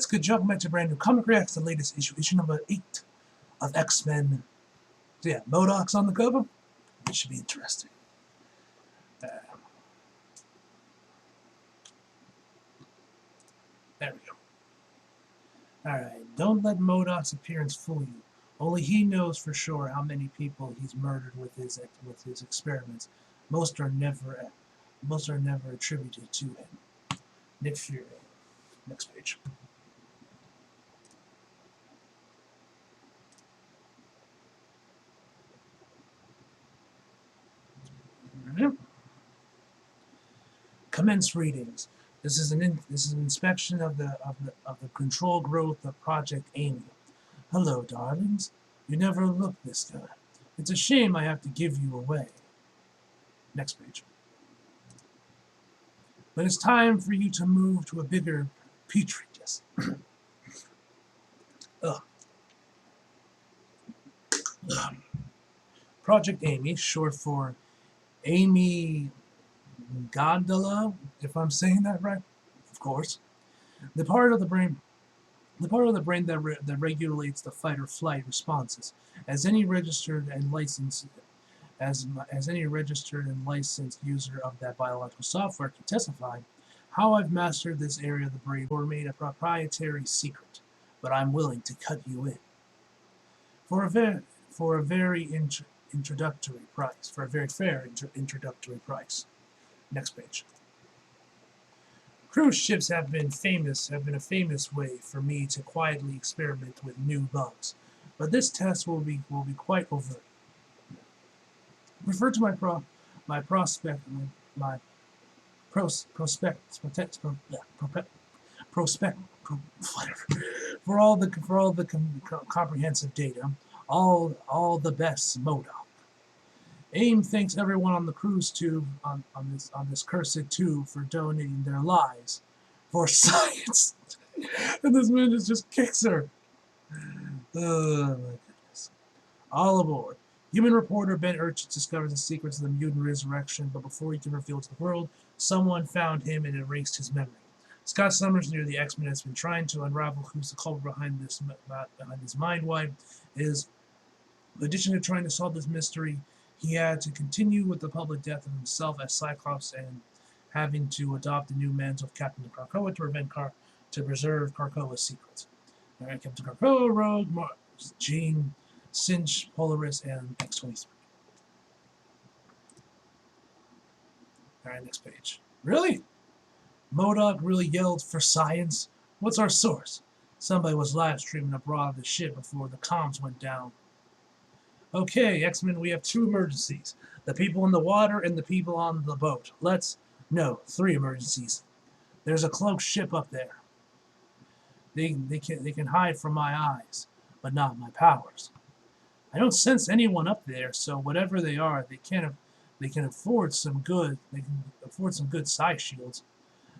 What's good, Joe? Back to brand new Comic Reacts, the latest issue number 8 of X-Men. So yeah, MODOK's on the cover. It should be interesting. There we go. Alright, don't let MODOK's appearance fool you. Only he knows for sure how many people he's murdered with his experiments. Most are never attributed to him. Nick Fury. Next page. Commence readings. This is an inspection of the control growth of Project Amy. Hello, darlings. You never looked this good. It's a shame I have to give you away. Next page. But it's time for you to move to a bigger petri dish. Project Amy, short for Amy Gondola, if I'm saying that right, of course. The part of the brain that regulates the fight or flight responses. As any registered and licensed user of that biological software can testify, how I've mastered this area of the brain or made a proprietary secret, but I'm willing to cut you in for a very introductory price, for a very fair introductory price. Next page. Cruise ships have been a famous way for me to quietly experiment with new bugs, but this test will be quite overt. Refer to my prospect for all the comprehensive data, all the best MODOK. AIM thanks everyone on the cruise tube on this cursed tube for donating their lives for science. And this man just kicks her. Oh my goodness. All aboard. Human reporter Ben Urchin discovers the secrets of the mutant resurrection, but before he can reveal it to the world, someone found him and erased his memory. Scott Summers, near the X-Men, has been trying to unravel who's the culprit behind this mind-wipe. In addition to trying to solve this mystery, he had to continue with the public death of himself as Cyclops and having to adopt the new mantle of Captain Krakoa to preserve Krakoa's secrets. Alright, Captain Krakoa, Rogue, Jean, Cinch, Polaris, and X-23. Alright, next page. Really? MODOK really yelled for science? What's our source? Somebody was live streaming abroad the ship before the comms went down. Okay, X-Men, we have 2 emergencies. The people in the water and the people on the boat. No, 3 emergencies. There's a cloaked ship up there. They can hide from my eyes, but not my powers. I don't sense anyone up there, so whatever they are, they can afford some good psi shields.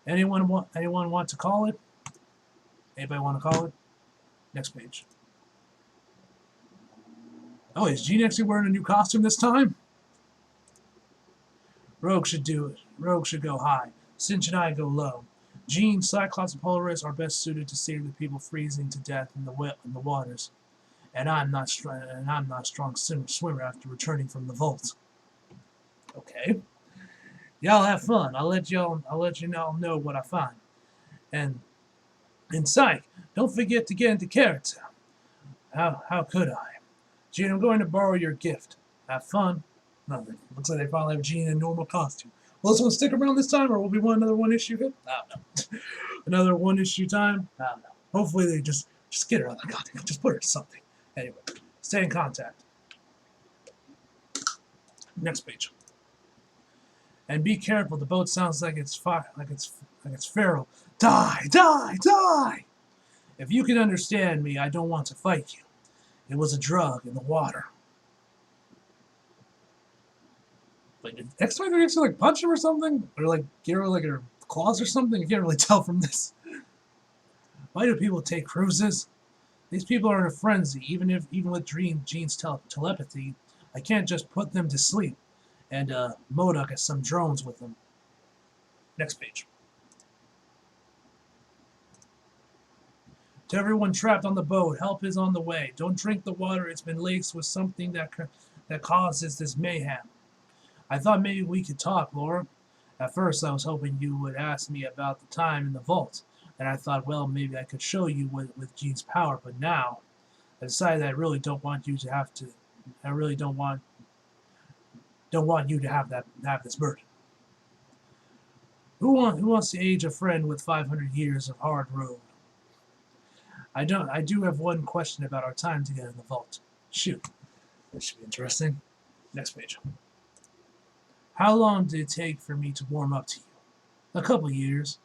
Anyone want to call it? Anybody want to call it? Next page. Oh, is Jean actually wearing a new costume this time? Rogue should do it. Rogue should go high. Cinch and I go low. Jean, Cyclops, and Polaris are best suited to save the people freezing to death in the waters. And I'm not strong swimmer after returning from the vault. Okay. Y'all have fun. I'll let you all know what I find. And Psych, don't forget to get into character. How could I? Jean, I'm going to borrow your gift. Have fun. No, looks like they finally have Jean in a normal costume. Will this one stick around this time, or will be another one issue hit? I don't know. Another 1 issue time? I don't know. Hopefully they just get her on the costume. Just put her to something. Anyway, stay in contact. Next page. And be careful. The boat sounds like it's fire, like it's feral. Die, die, die! If you can understand me, I don't want to fight you. It was a drug in the water. Like, did X-Men actually like punch him or something? Or like give her like her claws or something? You can't really tell from this. Why do people take cruises? These people are in a frenzy. Even with Jean's telepathy, I can't just put them to sleep. And MODOK has some drones with them. Next page. To everyone trapped on the boat, help is on the way. Don't drink the water. It's been laced with something that causes this mayhem. I thought maybe we could talk, Laura. At first, I was hoping you would ask me about the time in the vault, and I thought, well, maybe I could show you with Jean's power. But now, I decided I really don't want you to have to. I really don't want you to have this burden. Who wants to age a friend with 500 years of hard road? I do have one question about our time together in the vault. Shoot, this should be interesting. Next page. How long did it take for me to warm up to you? A couple years.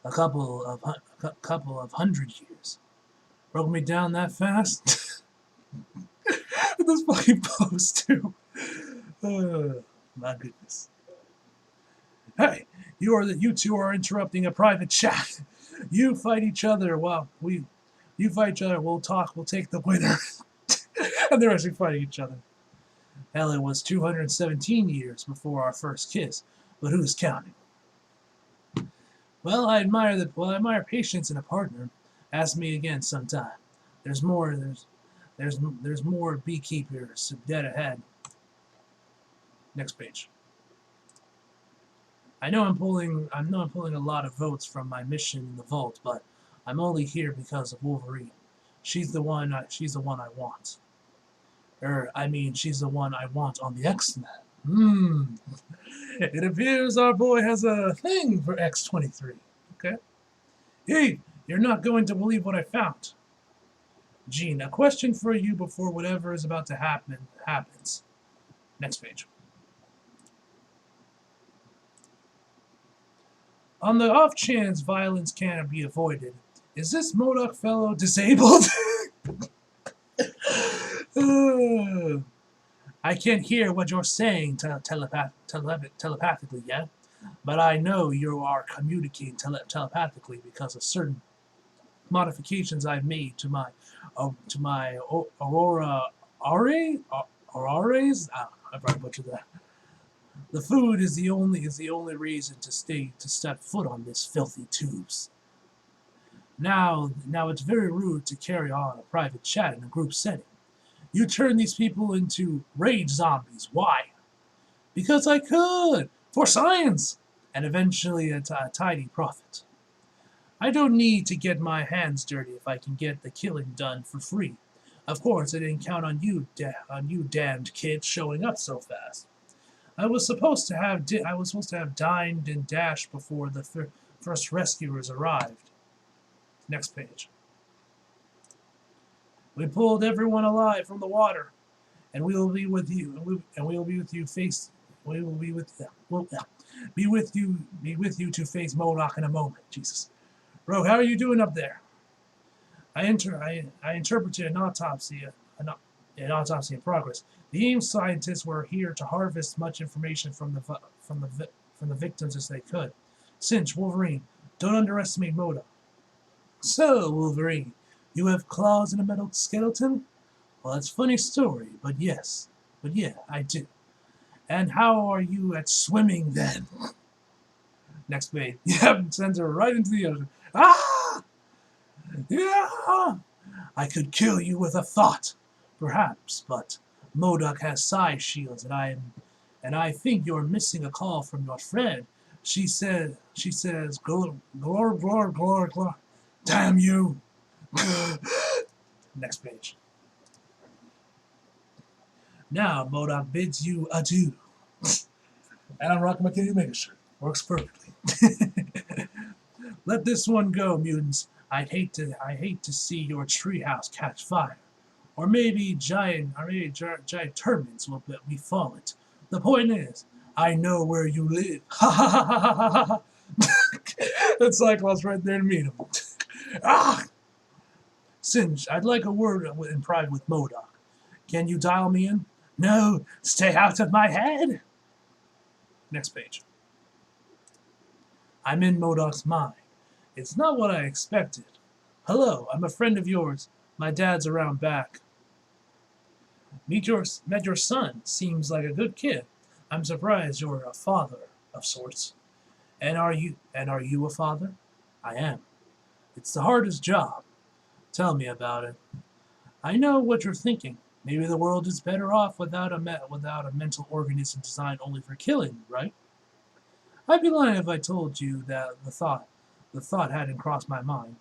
A couple of 100 years. Broke me down that fast? This fucking post too. My goodness. Hey, you two are interrupting a private chat. You fight each other we'll talk, we'll take the winner. And they're actually fighting each other. Hell, it was 217 years before our first kiss, but who's counting? Well, I admire patience in a partner. Ask me again sometime. There's more beekeepers dead ahead. Next page. I know I'm pulling a lot of votes from my mission in the vault, but I'm only here because of Wolverine. She's the one I want. She's the one I want on the X-Men. It appears our boy has a thing for X-23. Okay? Hey, you're not going to believe what I found. Jean, a question for you before whatever is about to happen happens. Next page. On the off chance violence can't be avoided, is this MODOK fellow disabled? I can't hear what you're saying telepathically yet, but I know you are communicating telepathically because of certain modifications I've made to my Aurora Aura's. I probably butchered that. The food is the only reason to step foot on this filthy tubes. Now it's very rude to carry on a private chat in a group setting. You turn these people into rage zombies. Why? Because I could, for science, and eventually a tidy profit. I don't need to get my hands dirty if I can get the killing done for free. Of course, I didn't count on you damned kids showing up so fast. I was supposed to have dined and dashed before the first rescuers arrived. Next page. We pulled everyone alive from the water, and we will be with you. We will be with you to face MODOK in a moment. Jesus, Rogue, how are you doing up there? I interpreted an autopsy in progress. The AIM scientists were here to harvest much information from the victims as they could. Cinch, Wolverine, don't underestimate MODOK. So, Wolverine, you have claws in a metal skeleton? Well, that's a funny story, but yeah, I do. And how are you at swimming then? Next page. Yeah, sends her right into the ocean. Ah! Yeah! I could kill you with a thought, perhaps, but MODOK has psi shields, and I think you're missing a call from your friend. She says, glor. Damn you! Next page. Now MODOK bids you adieu. And I'm rocking my Kenny Omega shirt. Works perfectly. Let this one go, mutants. I hate to see your treehouse catch fire. Or maybe giant turbines will befall it. The point is, I know where you live. Ha ha ha ha ha ha. That's Cyclops right there to meet him. Ah! Singe, I'd like a word in private with MODOK. Can you dial me in? No, stay out of my head. Next page. I'm in MODOK's mind. It's not what I expected. Hello, I'm a friend of yours. My dad's around back. Met your son. Seems like a good kid. I'm surprised you're a father of sorts. And are you a father? I am. It's the hardest job. Tell me about it. I know what you're thinking. Maybe the world is better off without without a mental organism designed only for killing, right? I'd be lying if I told you that the thought hadn't crossed my mind.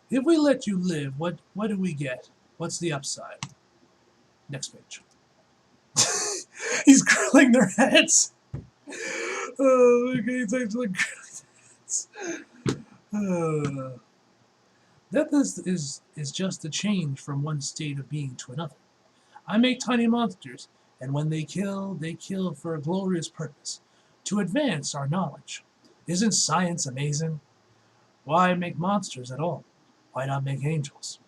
If we let you live, what do we get? What's the upside? Next page. He's grilling their heads. Oh, okay, he's actually grilling their heads. Death is just a change from one state of being to another. I make tiny monsters, and when they kill for a glorious purpose, to advance our knowledge. Isn't science amazing? Why make monsters at all? Why not make angels?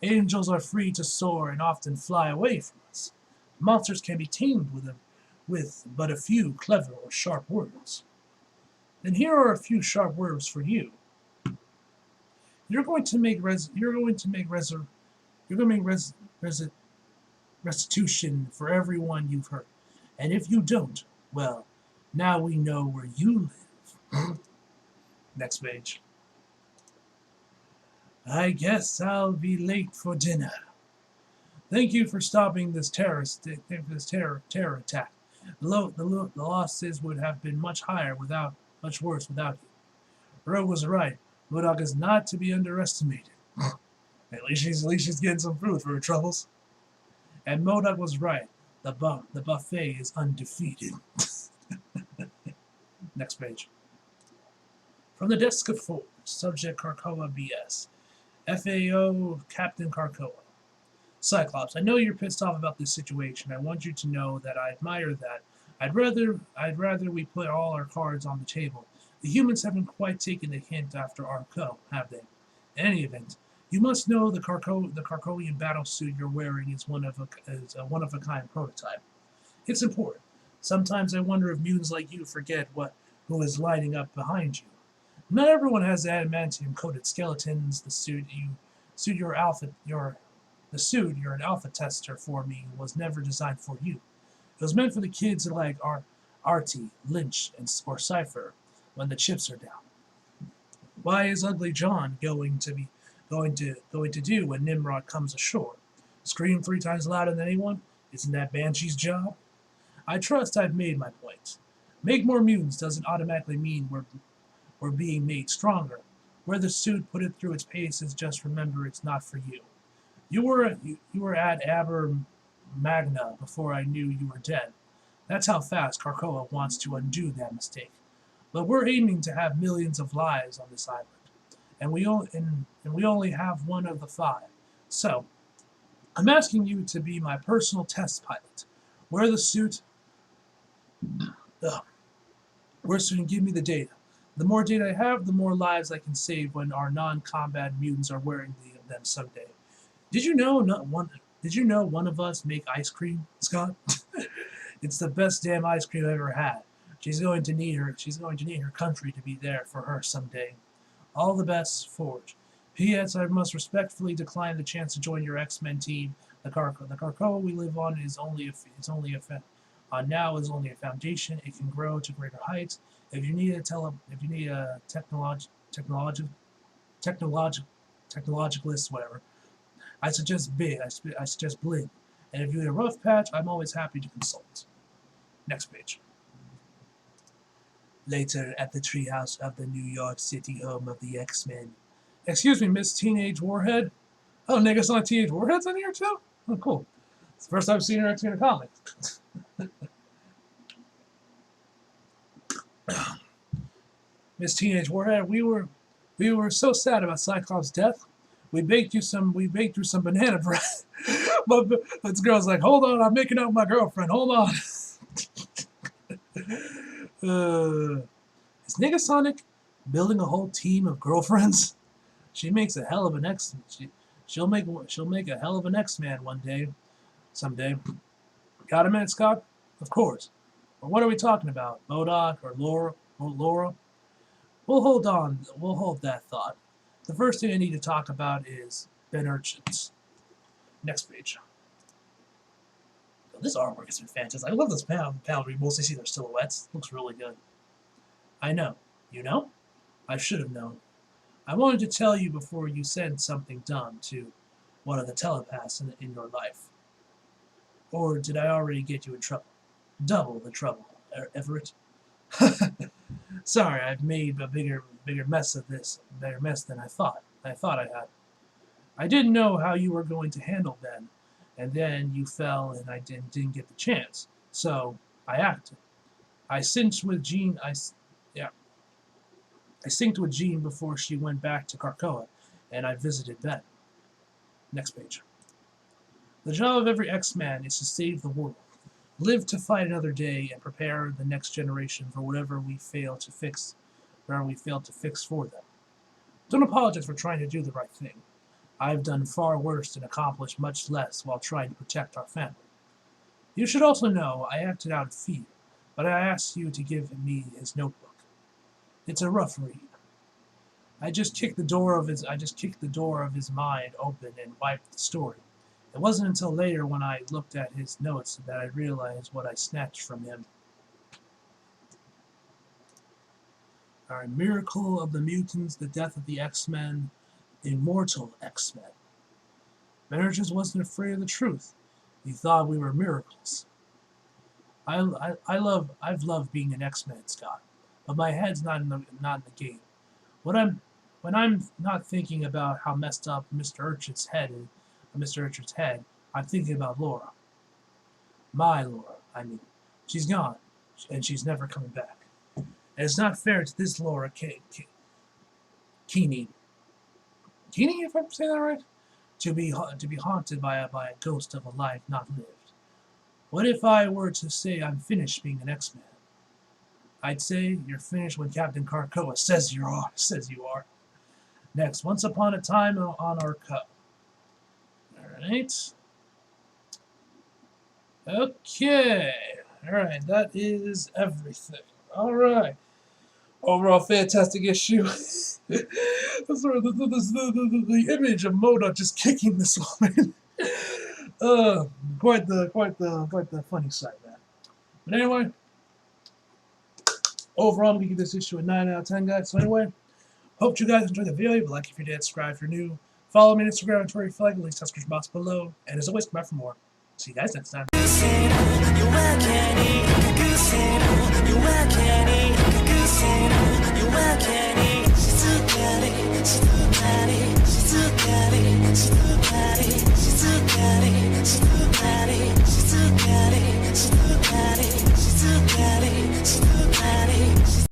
Angels are free to soar and often fly away from us. Monsters can be tamed with but a few clever or sharp words. Then here are a few sharp words for you. You're going to make restitution for everyone you've hurt. And if you don't, well, now we know where you live. Next page. I guess I'll be late for dinner. Thank you for stopping this terror attack. The losses would have been much worse without you. Rogue was right. MODOK is not to be underestimated. At least she's getting some food for her troubles. And MODOK was right. The buffet is undefeated. Next page. From the desk of Forge, subject Krakoa BS. FAO Captain Krakoa. Cyclops, I know you're pissed off about this situation. I want you to know that I admire that. I'd rather we put all our cards on the table. The humans haven't quite taken the hint after Arco, have they? In any event, you must know the Krakowian battlesuit you're wearing is one of a kind prototype. It's important. Sometimes I wonder if mutants like you forget who is lining up behind you. Not everyone has adamantium-coated skeletons. The suit you're an alpha tester for me was never designed for you. It was meant for the kids like Artie, Lynch, or Cypher when the chips are down. Why is Ugly John going to do when Nimrod comes ashore? Scream 3 times louder than anyone? Isn't that Banshee's job? I trust I've made my point. Make more mutants doesn't automatically mean we're being made stronger. Where the suit put it through its paces, just remember it's not for you. You were at Aber Magna before I knew you were dead. That's how fast Krakoa wants to undo that mistake. But we're aiming to have millions of lives on this island, and we only have one of the 5. So, I'm asking you to be my personal test pilot. Wear the suit. Wear the suit and give me the data. The more data I have, the more lives I can save when our non-combat mutants are wearing them someday. Did you know one of us make ice cream, Scott? It's the best damn ice cream I've ever had. She's going to need her country to be there for her someday. All the best, Forge. P.S. I must respectfully decline the chance to join your X-Men team. The Krakoa we live on is only a foundation. It can grow to greater heights. If you need a technologicalist, whatever, I suggest Blinn. And if you need a rough patch, I'm always happy to consult. Next page. Later, at the treehouse of the New York City home of the X-Men. Excuse me, Miss Teenage Warhead? Oh, Negasonic Teenage Warhead's in here too? Oh, cool. It's the first time I've seen her actually in a comic. Miss Teenage Warhead, we were so sad about Cyclops' death. We baked you some banana bread. But this girl's like, hold on, I'm making out with my girlfriend. Hold on. Is Negasonic building a whole team of girlfriends? She makes a hell of an X. She'll make a hell of an X-Man one day, someday. Got a minute, Scott? Of course. But what are we talking about? MODOK or Laura? We'll hold that thought. The first thing I need to talk about is Ben Urchins. Next page. This artwork has been fantastic. I love this panel where you mostly see their silhouettes. Looks really good. I know. You know? I should have known. I wanted to tell you before you said something dumb to one of the telepaths in your life. Or did I already get you in trouble? Double the trouble, Everett. Sorry, I've made a bigger mess of this, bigger mess than I thought I had. I didn't know how you were going to handle Ben, and then you fell and I didn't get the chance. So I acted. I synced with Jean. I synced with Jean before she went back to Krakoa, and I visited Ben. Next page. The job of every X-Man is to save the world, live to fight another day, and prepare the next generation for whatever we fail to fix for them. Don't apologize for trying to do the right thing. I've done far worse and accomplished much less while trying to protect our family. You should also know I acted out of fear, but I asked you to give me his notebook. It's a rough read. I just kicked the door of his mind open and wiped the story. It wasn't until later when I looked at his notes that I realized what I snatched from him. Our miracle of the mutants, the death of the X-Men, immortal X-Men. Banner just wasn't afraid of the truth. He thought we were miracles. I've loved being an X-Men, Scott, but my head's not in the game. When I'm not thinking about how messed up Mr. Urchin's head, I'm thinking about Laura. My Laura, I mean. She's gone, and she's never coming back. And it's not fair to this Laura Keeney, if I'm saying that right, to be haunted by a ghost of a life not lived. What if I were to say I'm finished being an X-Man? I'd say you're finished when Captain Krakoa says you are. Next, Once Upon a Time on our cup. Alright. Okay. Alright, that is everything. Alright. Overall, fantastic issue. The image of Moda just kicking this woman. Quite the funny sight, man. But anyway, overall, I'm gonna give this issue a 9 out of 10, guys. So anyway, hope you guys enjoyed the video. Leave a like if you did, subscribe if you're new. Follow me on Instagram and Twitter if you like. Links to the description box below. And as always, come back for more. See you guys next time. She's too bad.